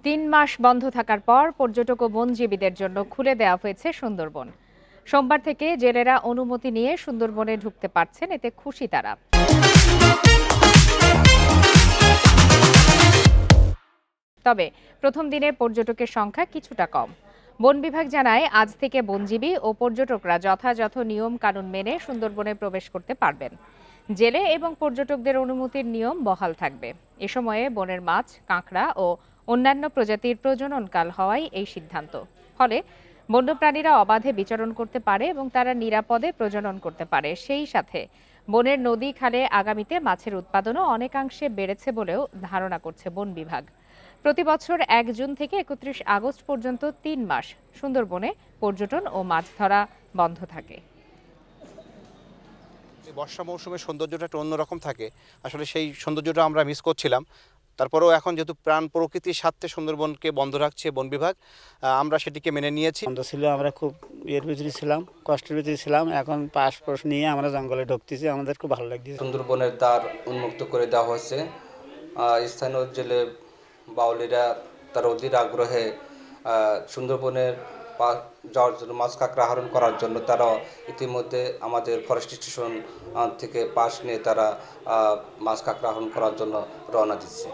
৩ মাস বন্ধ থাকার পর পর্যটক ও বনজীবীদের জন্য খুলে দেওয়া হয়েছে সুন্দরবন। সোমবার থেকে জেলেরা অনুমতি নিয়ে সুন্দরবনে ঢুকতে পারছেন, এতে খুশি তারা। তবে প্রথম দিনে পর্যটকের সংখ্যা কিছুটা কম। বন বিভাগ জানায়, আজ থেকে বনজীবী ও পর্যটকরা যথাযথ নিয়ম কানুন মেনে সুন্দরবনে প্রবেশ করতে পারবেন। জেলে এবং পর্যটকদের অনুমতির নিয়ম বহাল থাকবে। এ সময়ে বনের মাছ, কাঁকড়া ও অন্যান্য প্রজাতির প্রজননকাল হওয়ায় এই সিদ্ধান্ত। ফলে বন্যপ্রাণীরা অবাধে বিচরণ করতে পারে এবং তারা নিরাপদে প্রজনন করতে পারে। সেই সাথে বনের নদী খালে আগামীতে মাছের উৎপাদনও অনেকাংশে বেড়েছে বলেও ধারণা করছে বন বিভাগ। প্রতি বছর ১ জুন থেকে ৩১ আগস্ট পর্যন্ত ৩ মাস সুন্দরবনে পর্যটন ও মাছ ধরা বন্ধ থাকে। বর্ষা মৌসুমের সৌন্দর্যটা একটু অন্যরকম থাকে, আসলে সেই সৌন্দর্যটা আমরা মিস করছিলাম। তারপরেও এখন যেহেতু প্রাণ প্রকৃতির স্বার্থে সুন্দরবনকে বন্ধ রাখছে বন বিভাগ, আমরা সেটিকে মেনে নিয়েছি। বন্ধ ছিল, আমরা খুব এর ভিতরে ছিলাম, কষ্টের ভিতরে ছিলাম। এখন পাসপোর্ট নিয়ে আমরা জঙ্গলে ঢুকতেছি, আমাদের খুব ভালো লাগছে। সুন্দরবনের দ্বার উন্মুক্ত করে দেওয়া হয়েছে। স্থানীয় জেলে বাউলিরা তার অধীর আগ্রহে সুন্দরবনের যাওয়ার জন্য, মাছ কাঁকড়া আহরণ করার জন্য তারা ইতিমধ্যে আমাদের ফরেস্ট স্টেশন থেকে পাস নিয়ে তারা মাছ কাঁকড়া আহরণ করার জন্য রওনা দিচ্ছে।